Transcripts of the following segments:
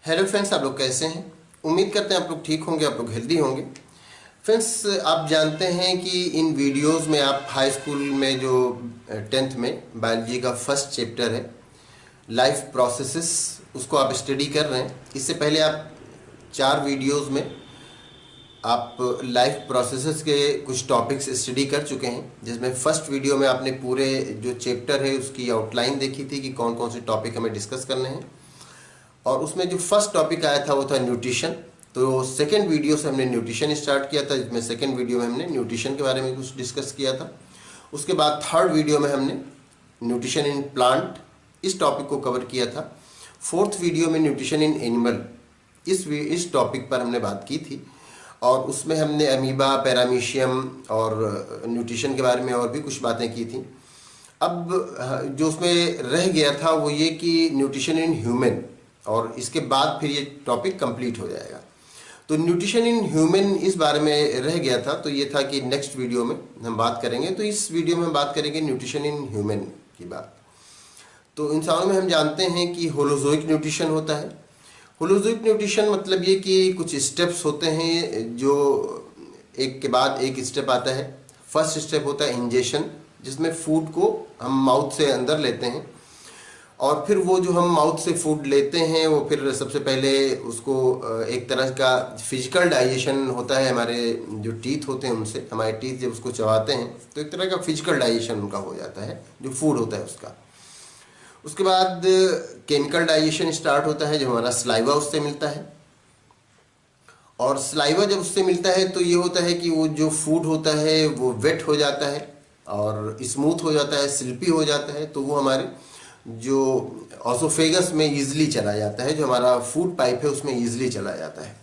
Hello friends, आप लोग कैसे हैं? उम्मीद करते हैं आप लोग ठीक होंगे, आप लोग हेल्दी होंगे। फ्रेंड्स, आप जानते हैं कि इन वीडियोस में आप हाई स्कूल में जो 10th में बायोलॉजी का फर्स्ट चैप्टर है लाइफ प्रोसेसेस, उसको आप स्टडी कर रहे हैं। इससे पहले आप 4 वीडियोस में आप लाइफ प्रोसेसेस के कुछ टॉपिक्स स्टडी कर चुके हैं, जिसमें फर्स्ट वीडियो में आपने पूरे जो चैप्टर है उसकी आउटलाइन देखी थी कि कौन कौन से टॉपिक हमें डिस्कस करने हैं। और उसमें जो फर्स्ट टॉपिक आया था वो था न्यूट्रिशन। तो सेकंड वीडियो से हमने न्यूट्रिशन स्टार्ट किया था, जिसमें सेकंड वीडियो में हमने न्यूट्रिशन के बारे में कुछ डिस्कस किया था। उसके बाद थर्ड वीडियो में हमने न्यूट्रिशन इन प्लांट इस टॉपिक को कवर किया था। फोर्थ वीडियो में न्यूट्रिशन इन एनिमल इस टॉपिक पर हमने बात की थी, और उसमें हमने अमीबा, पैरामीशियम और न्यूट्रिशन के बारे में और भी कुछ बातें की थी। अब जो उसमें रह गया था वो ये कि न्यूट्रिशन इन ह्यूमन, और इसके बाद फिर ये टॉपिक कंप्लीट हो जाएगा। तो न्यूट्रिशन इन ह्यूमन इस बारे में रह गया था, तो ये था कि नेक्स्ट वीडियो में हम बात करेंगे। तो इस वीडियो में हम बात करेंगे न्यूट्रिशन इन ह्यूमन की बात। तो इंसानों में हम जानते हैं कि होलोजोइक न्यूट्रिशन होता है। होलोजोइक न्यूट्रिशन मतलब ये कि कुछ स्टेप्स होते हैं जो एक के बाद एक स्टेप आता है। फर्स्ट स्टेप होता है इंजेशन, जिसमें फूड को हम माउथ से अंदर लेते हैं, और फिर वो जो हम माउथ से फूड लेते हैं वो फिर सबसे पहले उसको एक तरह का फिजिकल डाइजेशन होता है। हमारे जो टीथ होते हैं उनसे, हमारे टीथ जब उसको चबाते हैं तो एक तरह का फिजिकल डाइजेशन उनका हो जाता है, जो फूड होता है उसका। उसके बाद केमिकल डाइजेशन स्टार्ट होता है, जब हमारा स्लाइवा उससे मिलता है। और स्लाइवा जब उससे मिलता है तो ये होता है कि वो जो फूड होता है वो वेट हो जाता है और स्मूथ हो जाता है, सिल्पी हो जाता है। तो वो हमारे जो ऑसोफेगस में ईजिली चला जाता है, जो हमारा फूड पाइप है उसमें ईजिली चला जाता है।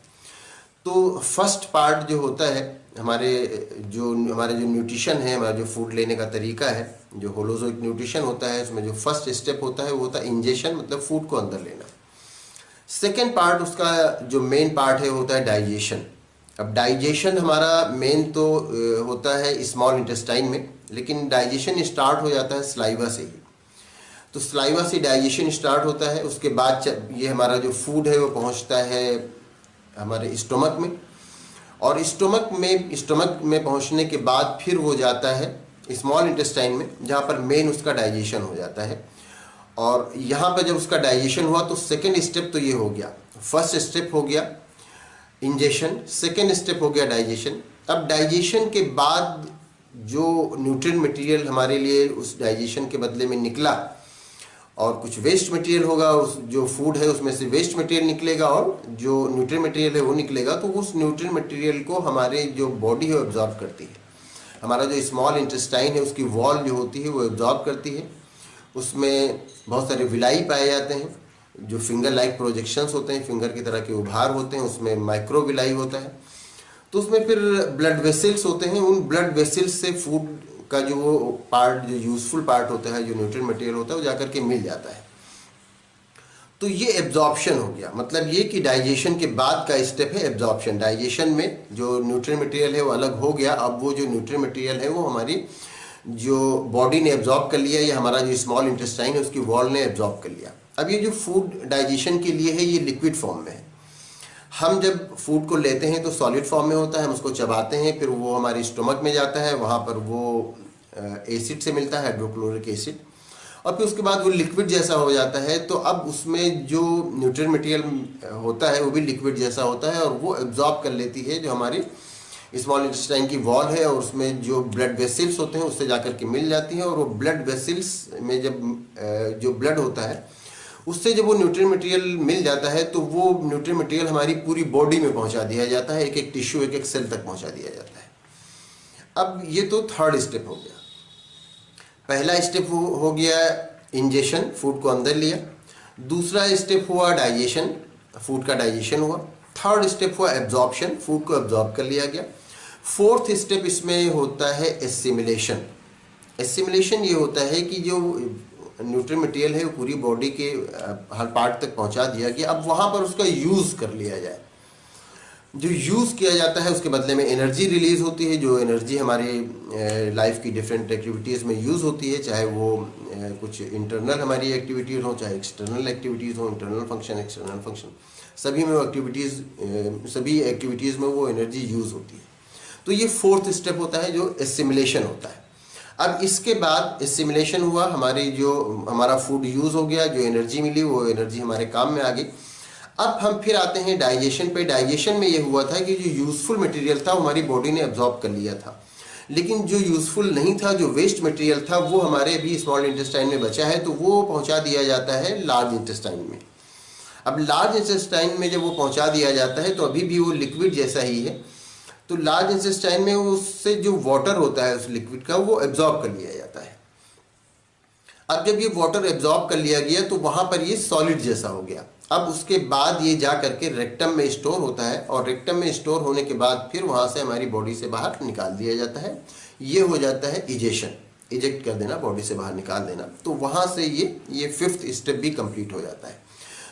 तो फर्स्ट पार्ट जो होता है हमारे जो न्यूट्रिशन है, हमारा जो फूड लेने का तरीका है, जो होलोजोइक न्यूट्रिशन होता है, उसमें जो फर्स्ट स्टेप होता है वो होता है इंजेशन, मतलब फूड को अंदर लेना। सेकेंड पार्ट, उसका जो मेन पार्ट है होता है डाइजेशन। अब डाइजेशन हमारा मेन तो होता है स्मॉल इंटेस्टाइन में, लेकिन डाइजेशन स्टार्ट हो जाता है स्लाइवा से ही। तो स्लाइवा से डाइजेशन स्टार्ट होता है। उसके बाद ये हमारा जो फूड है वो पहुंचता है हमारे स्टोमक में, और स्टोमक में पहुंचने के बाद फिर वो जाता है स्मॉल इंटेस्टाइन में, जहाँ पर मेन उसका डाइजेशन हो जाता है। और यहाँ पर जब उसका डाइजेशन हुआ तो सेकेंड स्टेप तो ये हो गया। फर्स्ट स्टेप हो गया इंजेशन, सेकेंड स्टेप हो गया डाइजेशन। अब डाइजेशन के बाद जो न्यूट्रिएंट मटेरियल हमारे लिए उस डाइजेशन के बदले में निकला, और कुछ वेस्ट मटेरियल होगा, उस जो फूड है उसमें से वेस्ट मटेरियल निकलेगा और जो न्यूट्रिएंट मटेरियल है वो निकलेगा। तो उस न्यूट्रिएंट मटेरियल को हमारे जो बॉडी है वो एब्जॉर्ब करती है। हमारा जो स्मॉल इंटेस्टाइन है उसकी वॉल जो होती है वो एब्जॉर्ब करती है। उसमें बहुत सारे विलाई पाए जाते हैं, जो फिंगर लाइक प्रोजेक्शंस होते हैं, फिंगर की तरह के उभार होते हैं, उसमें माइक्रो विलाई होता है। तो उसमें फिर ब्लड वेसल्स होते हैं, उन ब्लड वेसल्स से फूड का जो वो पार्ट, जो यूजफुल पार्ट होता है, जो न्यूट्रिएंट मटेरियल होता है, वो जाकर के मिल जाता है। तो ये एब्जॉर्प्शन हो गया। मतलब ये कि डाइजेशन के बाद का स्टेप है एब्जॉर्प्शन। डाइजेशन में जो न्यूट्रिएंट मटेरियल है वो अलग हो गया। अब वो जो न्यूट्रिएंट मटेरियल है वो हमारी जो बॉडी ने एब्जॉर्ब कर लिया, या हमारा जो स्मॉल इंटेस्टाइन है उसकी वॉल ने एब्जॉर्ब कर लिया। अब ये जो फूड डाइजेशन के लिए है ये लिक्विड फॉर्म में है। हम जब फूड को लेते हैं तो सॉलिड फॉर्म में होता है, हम उसको चबाते हैं, फिर वो हमारे स्टोमक में जाता है, वहाँ पर वो एसिड से मिलता है, हाइड्रोक्लोरिक एसिड, और फिर उसके बाद वो लिक्विड जैसा हो जाता है। तो अब उसमें जो न्यूट्रिएंट मटेरियल होता है वो भी लिक्विड जैसा होता है, और वो एब्जॉर्ब कर लेती है जो हमारी स्मॉल इंटेस्टाइन की वॉल है, और उसमें जो ब्लड वेसल्स होते हैं उससे जाकर के मिल जाती है। और वो ब्लड वेसल्स में जब जो ब्लड होता है उससे जब वो न्यूट्रिएंट मटेरियल मिल जाता है तो वो न्यूट्रिएंट मटेरियल हमारी पूरी बॉडी में पहुंचा दिया जाता है, एक एक टिश्यू, एक एक सेल तक पहुंचा दिया जाता है। अब ये तो थर्ड स्टेप हो गया। पहला स्टेप हो गया इंजेशन, फूड को अंदर लिया। दूसरा स्टेप हुआ डाइजेशन, फूड का डाइजेशन हुआ। थर्ड स्टेप हुआ एब्जॉर्प्शन, फूड को एब्जॉर्ब कर लिया गया। फोर्थ स्टेप इसमें होता है एसिमिलेशन। एसिमिलेशन ये होता है कि जो न्यूट्रिएंट मटेरियल है वो पूरी बॉडी के हर पार्ट तक पहुंचा दिया गया, अब वहाँ पर उसका यूज़ कर लिया जाए। जो यूज़ किया जाता है उसके बदले में एनर्जी रिलीज़ होती है, जो एनर्जी हमारे लाइफ की डिफरेंट एक्टिविटीज़ में यूज़ होती है, चाहे वो कुछ इंटरनल हमारी एक्टिविटीज़ हो, चाहे एक्सटर्नल एक्टिविटीज़ हो, इंटरनल फंक्शन एक्सटर्नल फंक्शन, सभी में वो सभी एक्टिविटीज़ में वो एनर्जी यूज़ होती है। तो ये फोर्थ स्टेप होता है जो एसिमिलेशन होता है। अब इसके बाद एसिमिलेशन हुआ, हमारा फूड यूज़ हो गया, जो एनर्जी मिली वो एनर्जी हमारे काम में आ गई। अब हम फिर आते हैं डाइजेशन पे। डाइजेशन में ये हुआ था कि जो यूज़फुल मटेरियल था हमारी बॉडी ने एब्जॉर्ब कर लिया था, लेकिन जो यूज़फुल नहीं था, जो वेस्ट मटेरियल था, वो हमारे भी स्मॉल इंटेस्टाइन में बचा है, तो वो पहुंचा दिया जाता है लार्ज इंटेस्टाइन में। अब लार्ज इंटेस्टाइन में जब वो पहुंचा दिया जाता है तो अभी भी वो लिक्विड जैसा ही है, तो लार्ज इंटेस्टाइन में उससे जो वाटर होता है उस लिक्विड का वो एब्जॉर्ब कर लिया जाता है। अब जब ये वाटर एब्जॉर्ब कर लिया गया तो वहाँ पर ये सॉलिड जैसा हो गया। अब उसके बाद ये जा करके रेक्टम में स्टोर होता है, और रेक्टम में स्टोर होने के बाद फिर वहाँ से हमारी बॉडी से बाहर निकाल दिया जाता है। ये हो जाता है इजेक्शन, इजेक्ट कर देना, बॉडी से बाहर निकाल देना। तो वहाँ से ये फिफ्थ स्टेप भी कंप्लीट हो जाता है।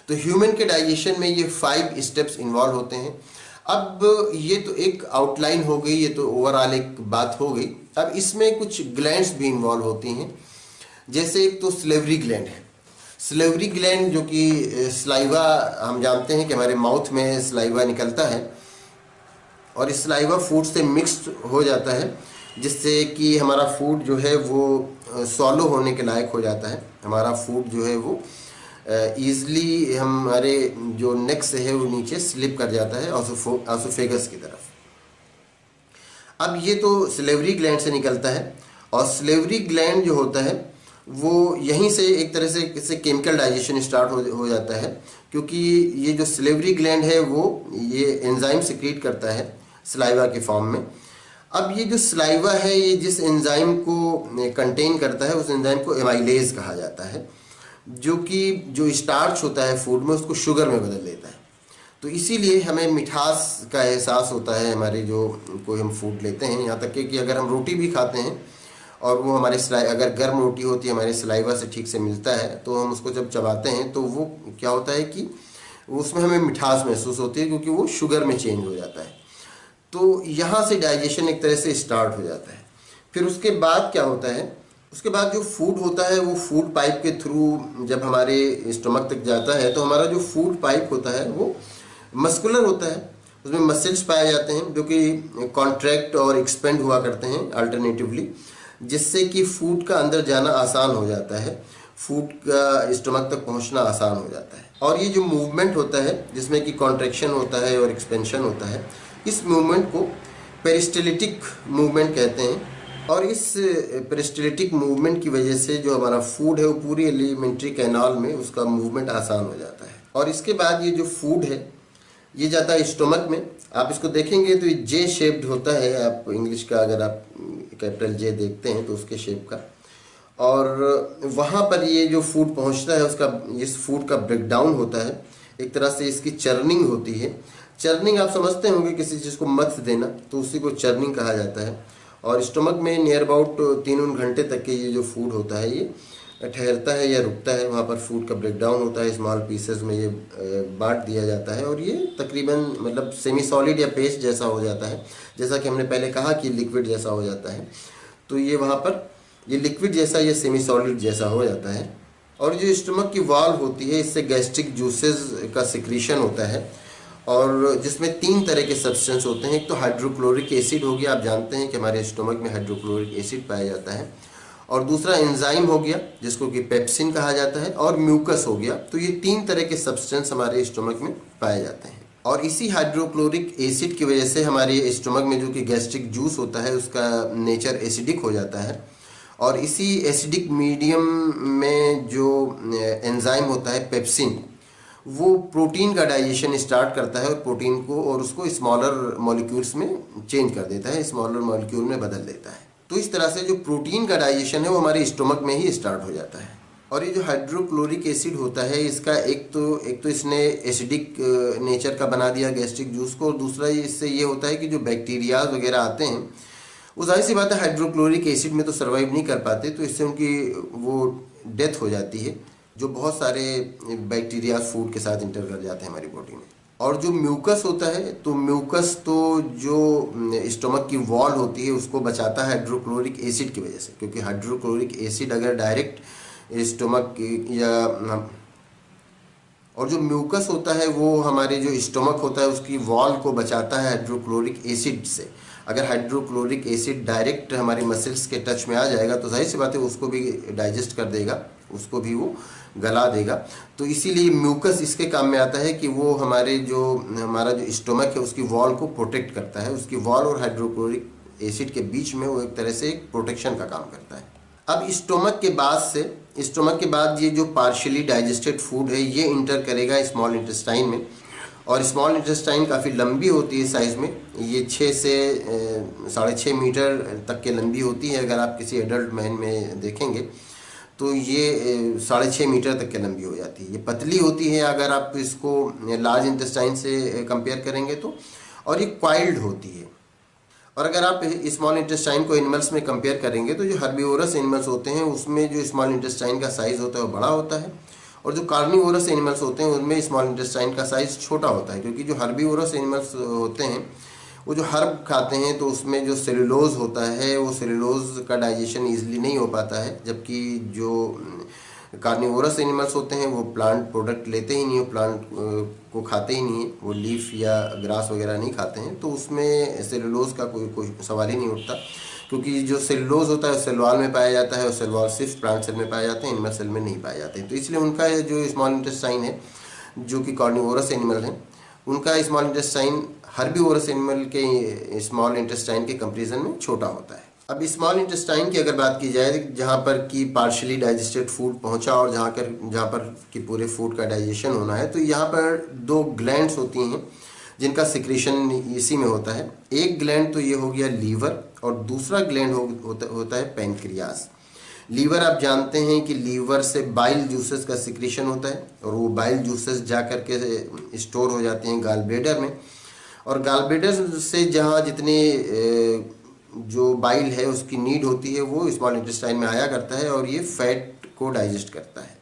तो ह्यूमन के डाइजेशन में ये 5 स्टेप्स इन्वॉल्व होते हैं। अब ये तो एक आउटलाइन हो गई, ये तो ओवरऑल एक बात हो गई। अब इसमें कुछ ग्लैंड्स भी इन्वॉल्व होती हैं, जैसे एक तो स्लेवरी ग्लैंड है। स्लेवरी ग्लैंड जो कि स्लाइवा, हम जानते हैं कि हमारे माउथ में स्लाइवा निकलता है, और इस स्लाइवा फूड से मिक्स्ड हो जाता है, जिससे कि हमारा फूड जो है वो सॉलो होने के लायक हो जाता है। हमारा फूड जो है वो ईजली हमारे जो नेक से है वो नीचे स्लिप कर जाता है ऑसोफेगस की तरफ। अब ये तो स्लेवरी ग्लैंड से निकलता है, और स्लेवरी ग्लैंड जो होता है वो यहीं से एक तरह से इससे केमिकल डाइजेशन स्टार्ट हो जाता है, क्योंकि ये जो स्लेवरी ग्लैंड है वो ये एंजाइम सिक्रीट करता है स्लाइवा के फॉर्म में। अब ये जो स्लाइवा है ये जिस एंजाइम को कंटेन करता है उस एंजाइम को एमाइलेज कहा जाता है, जो कि जो स्टार्च होता है फूड में उसको शुगर में बदल देता है। तो इसीलिए हमें मिठास का एहसास होता है हमारे जो कोई हम फूड लेते हैं। यहाँ तक कि अगर हम रोटी भी खाते हैं और वो हमारे अगर गर्म रोटी होती है हमारे सलाइवा से ठीक से मिलता है, तो हम उसको जब चबाते हैं तो वो क्या होता है कि उसमें हमें मिठास महसूस होती है, क्योंकि वो शुगर में चेंज हो जाता है। तो यहाँ से डाइजेशन एक तरह से स्टार्ट हो जाता है। फिर उसके बाद क्या होता है, उसके बाद जो फूड होता है वो फूड पाइप के थ्रू जब हमारे स्टमक तक जाता है, तो हमारा जो फूड पाइप होता है वो मस्कुलर होता है। उसमें मसल्स पाए जाते हैं जो कि कॉन्ट्रैक्ट और एक्सपेंड हुआ करते हैं अल्टरनेटिवली, जिससे कि फूड का अंदर जाना आसान हो जाता है, फूड का स्टमक तक पहुंचना आसान हो जाता है। और ये जो मूवमेंट होता है जिसमें कि कॉन्ट्रैक्शन होता है और एक्सपेंशन होता है, इस मूवमेंट को पेरिस्टलिटिक मूवमेंट कहते हैं। और इस पेरिस्टलिटिक मूवमेंट की वजह से जो हमारा फूड है वो पूरी एलिमेंट्री कैनाल में उसका मूवमेंट आसान हो जाता है। और इसके बाद ये जो फूड है ये जाता है स्टोमक में। आप इसको देखेंगे तो ये जे शेप्ड होता है, आप इंग्लिश का अगर आप कैपिटल जे देखते हैं तो उसके शेप का, और वहाँ पर ये जो फूड पहुँचता है उसका, इस फूड का ब्रेकडाउन होता है, एक तरह से इसकी चर्निंग होती है। चर्निंग आप समझते होंगे, किसी चीज़ को मथ देना, तो उसी को चर्निंग कहा जाता है। और स्टोमक में नियर अबाउट 3 घंटे तक के ये जो फूड होता है ये ठहरता है या रुकता है, वहाँ पर फूड का ब्रेकडाउन होता है, स्मॉल पीसेस में ये बांट दिया जाता है, और ये तकरीबन मतलब सेमी सॉलिड या पेस्ट जैसा हो जाता है, जैसा कि हमने पहले कहा कि लिक्विड जैसा हो जाता है। तो ये वहाँ पर ये लिक्विड जैसा, ये सेमी सॉलिड जैसा हो जाता है। और जो स्टमक की वॉल होती है इससे गैस्ट्रिक जूसेस का सिक्रीशन होता है, और जिसमें 3 तरह के सब्सटेंस होते हैं। एक तो हाइड्रोक्लोरिक एसिड हो गया, आप जानते हैं कि हमारे स्टमक में हाइड्रोक्लोरिक एसिड पाया जाता है, और दूसरा एंजाइम हो गया जिसको कि पेप्सिन कहा जाता है, और म्यूकस हो गया। तो ये 3 तरह के सब्सटेंस हमारे स्टमक में पाए जाते हैं, और इसी हाइड्रोक्लोरिक एसिड की वजह से हमारे स्टमक में जो कि गैस्ट्रिक जूस होता है उसका नेचर एसिडिक हो जाता है, और इसी एसिडिक मीडियम में जो एंजाइम होता है पेप्सिन, वो प्रोटीन का डाइजेशन स्टार्ट करता है, और प्रोटीन को और उसको स्मॉलर मॉलिक्यूल्स में चेंज कर देता है, स्मॉलर मॉलिक्यूल में बदल देता है। तो इस तरह से जो प्रोटीन का डाइजेशन है वो हमारे स्टोमक में ही स्टार्ट हो जाता है। और ये जो हाइड्रोक्लोरिक एसिड होता है इसका एक तो इसने एसिडिक नेचर का बना दिया गैस्ट्रिक जूस को, और दूसरा इससे ये होता है कि जो बैक्टीरियाज वगैरह आते हैं वो जाहिर सी बात है हाइड्रोक्लोरिक एसिड में तो सर्वाइव नहीं कर पाते, तो इससे उनकी वो डेथ हो जाती है, जो बहुत सारे बैक्टीरिया फूड के साथ इंटर कर जाते हैं हमारी बॉडी में। और जो म्यूकस होता है, तो म्यूकस तो जो स्टमक की वॉल होती है उसको बचाता है हाइड्रोक्लोरिक एसिड की वजह से, क्योंकि हाइड्रोक्लोरिक एसिड अगर डायरेक्ट स्टमक या और जो म्यूकस होता है वो हमारे जो स्टमक होता है उसकी वॉल को बचाता है हाइड्रोक्लोरिक एसिड से। अगर हाइड्रोक्लोरिक एसिड डायरेक्ट हमारी मसल्स के टच में आ जाएगा तो जाहिर सी बात है उसको भी डाइजेस्ट कर देगा, उसको भी वो गला देगा। तो इसीलिए म्यूकस इसके काम में आता है कि वो हमारा जो स्टमक है उसकी वॉल को प्रोटेक्ट करता है, उसकी वॉल और हाइड्रोक्लोरिक एसिड के बीच में वो एक तरह से एक प्रोटेक्शन का काम करता है। अब स्टोमक के बाद ये जो पार्शियली डाइजेस्टेड फूड है ये इंटर करेगा स्मॉल इंटेस्टाइन में, और स्मॉल इंटेस्टाइन काफ़ी लंबी होती है साइज़ में, ये 6 से 6.5 मीटर तक के लंबी होती है। अगर आप किसी एडल्ट मैन में देखेंगे तो ये 6.5 मीटर तक के लंबी हो जाती है। ये पतली होती है अगर आप इसको लार्ज इंटेस्टाइन से कंपेयर करेंगे तो, और ये क्वाइल्ड होती है। और अगर आप स्मॉल इंटेस्टाइन को एनिमल्स में कंपेयर करेंगे तो जो हर्बीवोरस एनिमल्स होते हैं उसमें जो स्मॉल इंटेस्टाइन का साइज़ होता है वो बड़ा होता है, और जो कार्निवोरस एनिमल्स होते हैं उनमें स्मॉल इंटेस्टाइन का साइज़ छोटा होता है। क्योंकि जो हर्बीवोरस एनिमल्स होते हैं वो जो हर्ब खाते हैं तो उसमें जो सेलुलोज होता है वो सेलुलोज का डाइजेशन ईजिली नहीं हो पाता है, जबकि जो कार्निवोरस एनिमल्स होते हैं वो प्लांट प्रोडक्ट लेते ही नहीं, प्लांट को खाते ही नहीं है, वो लीफ या ग्रास वगैरह नहीं खाते हैं, तो उसमें सेलुलोज का कोई सवाल ही नहीं उठता। क्योंकि जो सेलुलोज होता है सेल वॉल में पाया जाता है, और सेल वॉल सिर्फ प्लांट सेल में पाए जाते हैं, एनिमल सेल में नहीं पाए जाते हैं। तो इसलिए उनका जो स्मॉल इंटेस्टाइन है जो कि कार्निवोरस एनिमल हैं उनका स्मॉल इंटेस्टाइन हर्बीवोरस एनिमल के स्मॉल इंटेस्टाइन के कंपेरिजन में छोटा होता है। अब स्मॉल इंटेस्टाइन की अगर बात की जाए जहाँ पर कि पार्शियली डाइजेस्टेड फूड पहुँचा और जहाँ पर कि पूरे फूड का डाइजेशन होना है, तो यहाँ पर 2 ग्लैंड्स होती हैं जिनका सिक्रीशन इसी में होता है। एक ग्लैंड तो ये हो गया लीवर, और दूसरा ग्लैंड होता है पैनक्रियास। लीवर आप जानते हैं कि लीवर से बाइल जूसेस का सिक्रीशन होता है, और वो बाइल जूसेस जा कर के स्टोर हो जाते हैं गाल ब्लेडर में, और गाल ब्लेडर से जहाँ जितने जो बाइल है उसकी नीड होती है वो स्मॉल इंटेस्टाइन में आया करता है, और ये फैट को डाइजेस्ट करता है।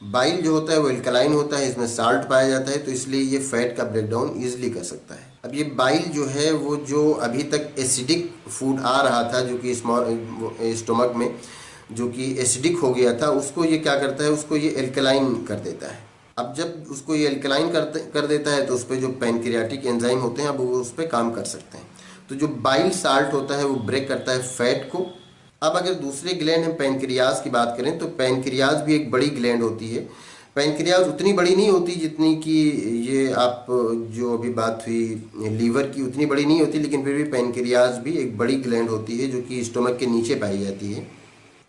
बाइल जो होता है वो एल्कलाइन होता है, इसमें साल्ट पाया जाता है, तो इसलिए ये फैट का ब्रेकडाउन ईजिली कर सकता है। अब ये बाइल जो है वो जो अभी तक एसिडिक फूड आ रहा था जो कि स्टोमक में जो कि एसिडिक हो गया था, उसको ये क्या करता है, उसको ये एल्कलाइन कर देता है। अब जब उसको ये एल्कलाइन कर देता है तो उस पर जो पैनक्रियाटिक एंजाइम होते हैं अब वो उस पर काम कर सकते हैं। तो जो बाइल साल्ट होता है वो ब्रेक करता है फैट को। अब अगर दूसरे ग्लैंड हम पैनक्रियाज की बात करें तो पैनक्रियाज भी एक बड़ी ग्लैंड होती है। पैनक्रियाज उतनी बड़ी नहीं होती जितनी कि ये आप जो अभी बात हुई लीवर की, उतनी बड़ी नहीं होती, लेकिन फिर भी पैनक्रियाज भी एक बड़ी ग्लैंड होती है जो कि स्टोमक के नीचे पाई जाती है।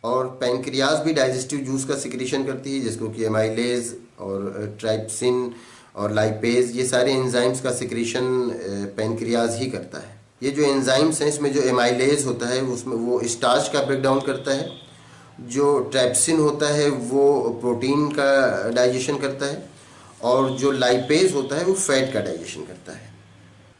और पैनक्रियाज भी डाइजेस्टिव जूस का सिक्रीशन करती है, जिसको कि एमाइलेज और ट्राइप्सिन और लाइपेज, ये सारे एंजाइम्स का सिक्रीशन पैनक्रियाज ही करता है। ये जो एंजाइम्स हैं इसमें जो एमाइलेज होता है उसमें वो स्टार्च का ब्रेकडाउन करता है, जो ट्राइप्सिन होता है वो प्रोटीन का डाइजेशन करता है, और जो लाइपेज होता है वो फैट का डाइजेशन करता है।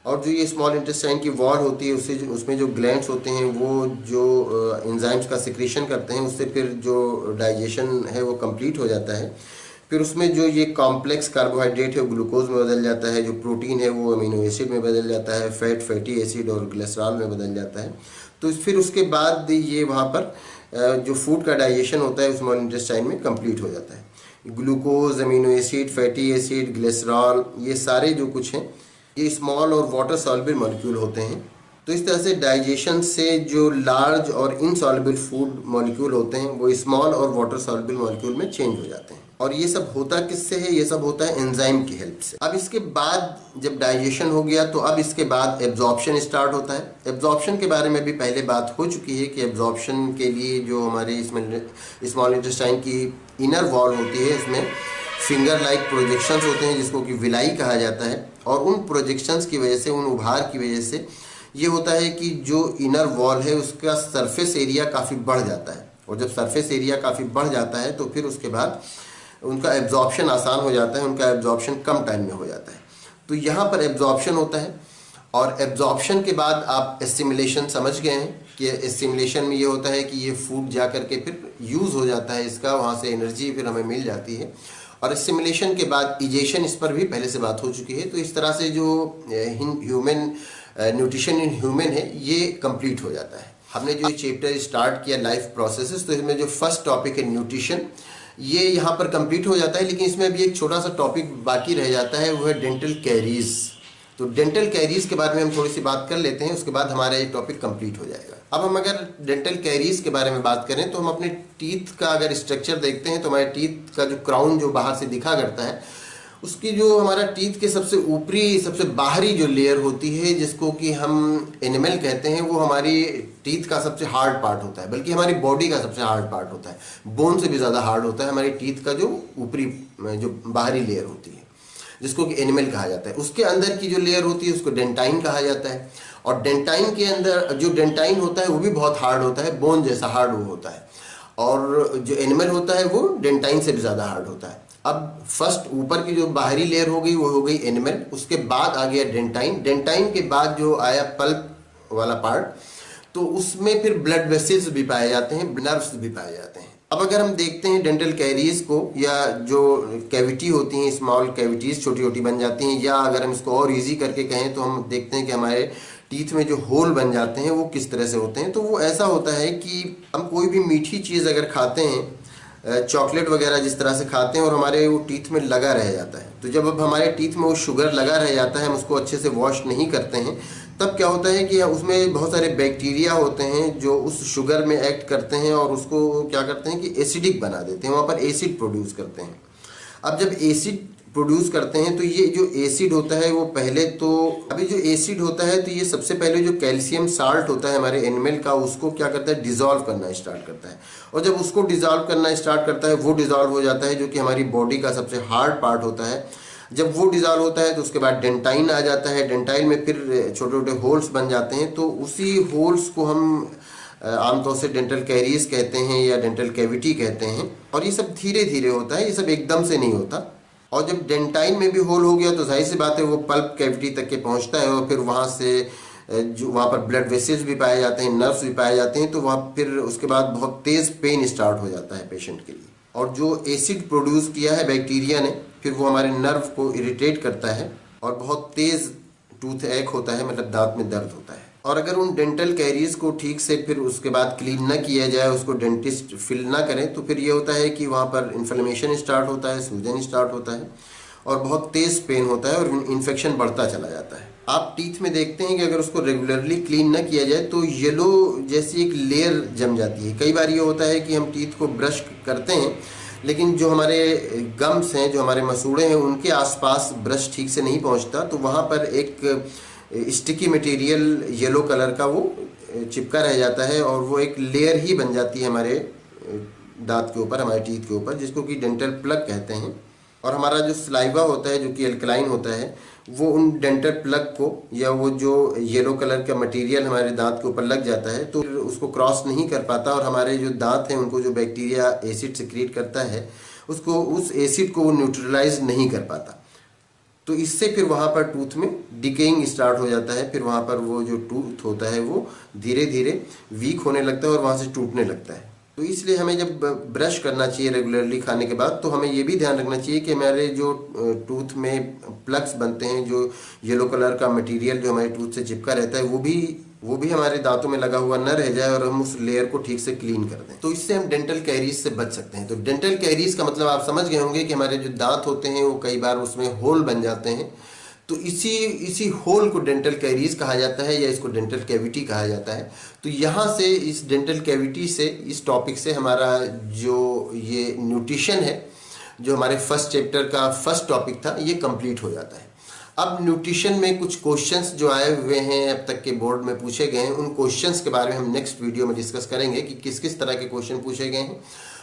और जो ये स्मॉल इंटेस्टाइन की वॉल होती है उसमें जो ग्लैंड्स होते हैं वो जो एंजाइम्स का सिक्रीशन करते हैं, उससे फिर जो डाइजेशन है वो कंप्लीट हो जाता है। फिर उसमें जो ये कॉम्प्लेक्स कार्बोहाइड्रेट है वो ग्लूकोज में बदल जाता है, जो प्रोटीन है वो अमीनो एसिड में बदल जाता है, फैट फैटी एसिड और ग्लिसरॉल में बदल जाता है। तो फिर उसके बाद ये वहाँ पर जो फूड का डाइजेशन होता है स्मॉल इंटेस्टाइन में कंप्लीट हो जाता है। Glucose, amino acid, fatty acid, glycerol, ये सारे जो कुछ हैं ये स्मॉल और वाटर सॉल्युबल मॉलिक्यूल होते हैं। तो इस तरह से डाइजेशन से जो लार्ज और इनसॉल्युबल फूड मॉलिक्यूल होते हैं वो स्मॉल और वाटर सॉल्युबल मॉलिक्यूल में चेंज हो जाते हैं। और ये सब होता किससे है? ये सब होता है एंजाइम की हेल्प से। अब इसके बाद जब डाइजेशन हो गया तो अब इसके बाद एब्जॉर्प्शन स्टार्ट होता है। एब्जॉर्प्शन के बारे में भी पहले बात हो चुकी है कि एब्जॉर्प्शन के लिए जो हमारे इसमें स्मॉल इंटेस्टाइन की इनर वॉल होती है इसमें फिंगर लाइक प्रोजेक्शंस होते हैं जिसको कि विलाई कहा जाता है, और उन प्रोजेक्शंस की वजह से, उन उभार की वजह से ये होता है कि जो इनर वॉल है उसका सरफेस एरिया काफ़ी बढ़ जाता है, और जब सरफेस एरिया काफ़ी बढ़ जाता है तो फिर उसके बाद उनका एब्जॉर्प्शन आसान हो जाता है, उनका एब्जॉर्प्शन कम टाइम में हो जाता है। तो यहाँ पर एब्जॉर्प्शन होता है, और एब्जॉर्प्शन के बाद आप एसिमिलेशन समझ गए हैं कि एसिमिलेशन में ये होता है कि ये फूड जा कर के फिर यूज़ हो जाता है इसका, वहाँ से एनर्जी फिर हमें मिल जाती है, और सिमुलेशन के बाद इजेशन, इस पर भी पहले से बात हो चुकी है। तो इस तरह से जो ह्यूमन न्यूट्रिशन इन ह्यूमन है ये कंप्लीट हो जाता है। हमने जो चैप्टर स्टार्ट किया लाइफ प्रोसेसेस, तो इसमें जो फर्स्ट टॉपिक है न्यूट्रिशन, ये यहाँ पर कंप्लीट हो जाता है। लेकिन इसमें अभी एक छोटा सा टॉपिक बाकी रह जाता है, वो है डेंटल कैरीज। तो डेंटल कैरीज के बारे में हम थोड़ी सी बात कर लेते हैं, उसके बाद हमारा ये टॉपिक कंप्लीट हो जाएगा। अब हम अगर डेंटल कैरीज के बारे में बात करें तो हम अपने टीथ का अगर स्ट्रक्चर देखते हैं तो हमारे टीथ का जो क्राउन जो बाहर से दिखा करता है, उसकी जो हमारा टीथ के सबसे ऊपरी सबसे बाहरी जो लेयर होती है, जिसको कि हम एनिमल कहते हैं, वो हमारी टीथ का सबसे हार्ड पार्ट होता है, बल्कि हमारी बॉडी का सबसे हार्ड पार्ट होता है। बोन से भी ज़्यादा हार्ड होता है हमारी टीथ का जो ऊपरी जो बाहरी लेयर होती है, जिसको कि एनिमल कहा जाता है। उसके अंदर की जो लेयर होती है उसको डेंटाइन कहा जाता है। और डेंटाइन के अंदर जो डेंटाइन होता है वो भी बहुत हार्ड होता है, बोन जैसा हार्ड वो होता है। और जो एनिमल होता है वो डेंटाइन से भी ज़्यादा हार्ड होता है। अब फर्स्ट ऊपर की जो बाहरी लेयर हो गई वो हो गई एनिमल, उसके बाद आ गया डेंटाइन। डेंटाइन के बाद जो आया पल्प वाला पार्ट, तो उसमें फिर ब्लड वेसल्स भी पाए जाते हैं, नर्व्स भी पाए जाते हैं। अब अगर हम देखते हैं डेंटल कैरीज को, या जो कैविटी होती हैं, स्मॉल कैविटीज छोटी छोटी बन जाती हैं, या अगर हम इसको और इजी करके कहें तो हम देखते हैं कि हमारे टीथ में जो होल बन जाते हैं वो किस तरह से होते हैं। तो वो ऐसा होता है कि हम कोई भी मीठी चीज़ अगर खाते हैं, चॉकलेट वगैरह जिस तरह से खाते हैं, और हमारे वो टीथ में लगा रह जाता है, तो जब अब हमारे टीथ में वो शुगर लगा रह जाता है, हम उसको अच्छे से वॉश नहीं करते हैं, तब क्या होता है कि उसमें बहुत सारे बैक्टीरिया होते हैं जो उस शुगर में एक्ट करते हैं और उसको क्या करते हैं कि एसिडिक बना देते हैं, वहाँ पर एसिड प्रोड्यूस करते हैं। अब जब एसिड प्रोड्यूस करते हैं तो ये जो एसिड होता है वो पहले तो अभी जो एसिड होता है तो ये सबसे पहले जो कैल्शियम साल्ट होता है हमारे एनिमल का, उसको क्या करता है, डिजॉल्व करना स्टार्ट करता है। और जब उसको डिजॉल्व करना स्टार्ट करता है, वो डिजॉल्व हो जाता है, जो कि हमारी बॉडी का सबसे हार्ड पार्ट होता है। जब वो डिजॉल्व होता है तो उसके बाद डेंटाइन आ जाता है। डेंटाइन में फिर छोटे छोटे होल्स बन जाते हैं, तो उसी होल्स को हम आमतौर से डेंटल कैरीज कहते हैं या डेंटल कैविटी कहते हैं। और ये सब धीरे धीरे होता है, ये सब एकदम से नहीं होता। और जब डेंटाइन में भी होल हो गया तो जाहिर सी बात है वो पल्प कैविटी तक के पहुंचता है, और फिर वहाँ से जो वहाँ पर ब्लड वेसल्स भी पाए जाते हैं, नर्व्स भी पाए जाते हैं, तो वहाँ फिर उसके बाद बहुत तेज़ पेन स्टार्ट हो जाता है पेशेंट के लिए। और जो एसिड प्रोड्यूस किया है बैक्टीरिया ने, फिर वो हमारे नर्व को इरिटेट करता है और बहुत तेज़ टूथ एक होता है, मतलब दांत में दर्द होता है। और अगर उन डेंटल कैरीज को ठीक से फिर उसके बाद क्लीन ना किया जाए, उसको डेंटिस्ट फिल ना करें, तो फिर ये होता है कि वहाँ पर इन्फ्लेमेशन स्टार्ट होता है, सूजन स्टार्ट होता है, और बहुत तेज़ पेन होता है, और इन्फेक्शन बढ़ता चला जाता है। आप टीथ में देखते हैं कि अगर उसको रेगुलरली क्लीन ना किया जाए तो येलो जैसी एक लेयर जम जाती है। कई बार ये होता है कि हम टीथ को ब्रश करते हैं, लेकिन जो हमारे गम्स हैं, जो हमारे मसूड़े हैं, उनके आसपास ब्रश ठीक से नहीं पहुंचता, तो वहाँ पर एक स्टिकी मटेरियल येलो कलर का वो चिपका रह जाता है, और वो एक लेयर ही बन जाती है हमारे दांत के ऊपर, हमारे टीथ के ऊपर, जिसको कि डेंटल प्लग कहते हैं। और हमारा जो सलाइवा होता है जो कि एल्कलाइन होता है, वो उन डेंटल प्लग को या वो जो येलो कलर का मटेरियल हमारे दांत के ऊपर लग जाता है तो उसको क्रॉस नहीं कर पाता, और हमारे जो दांत हैं उनको जो बैक्टीरिया एसिड सिक्रीट करता है, उसको उस एसिड को वो न्यूट्रलाइज नहीं कर पाता। तो इससे फिर वहाँ पर टूथ में डिकेइंग स्टार्ट हो जाता है। फिर वहाँ पर वो जो टूथ होता है वो धीरे धीरे वीक होने लगता है और वहाँ से टूटने लगता है। तो इसलिए हमें जब ब्रश करना चाहिए रेगुलरली खाने के बाद, तो हमें ये भी ध्यान रखना चाहिए कि हमारे जो टूथ में प्लग्स बनते हैं, जो येलो कलर का मटेरियल जो हमारे टूथ से चिपका रहता है, वो भी हमारे दांतों में लगा हुआ न रह जाए, और हम उस लेयर को ठीक से क्लीन कर दें। तो इससे हम डेंटल कैरीज से बच सकते हैं। तो डेंटल कैरीज का मतलब आप समझ गए होंगे कि हमारे जो दांत होते हैं वो कई बार उसमें होल बन जाते हैं, तो इसी होल को डेंटल कैरीज कहा जाता है, या इसको डेंटल कैविटी कहा जाता है। तो यहाँ से इस डेंटल कैविटी से, इस टॉपिक से हमारा जो ये न्यूट्रिशन है, जो हमारे फर्स्ट चैप्टर का फर्स्ट टॉपिक था, ये कंप्लीट हो जाता है। अब न्यूट्रिशन में कुछ क्वेश्चंस जो आए हुए हैं अब तक के बोर्ड में पूछे गए हैं, उन क्वेश्चंस के बारे में हम नेक्स्ट वीडियो में डिस्कस करेंगे कि किस किस तरह के क्वेश्चन पूछे गए हैं,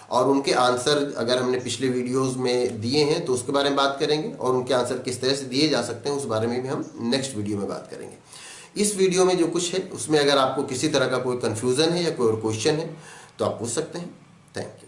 और उनके आंसर अगर हमने पिछले वीडियोस में दिए हैं तो उसके बारे में बात करेंगे, और उनके आंसर किस तरह से दिए जा सकते हैं उस बारे में भी हम नेक्स्ट वीडियो में बात करेंगे। इस वीडियो में जो कुछ है उसमें अगर आपको किसी तरह का कोई कन्फ्यूज़न है या कोई और क्वेश्चन है तो आप पूछ सकते हैं। Thank you.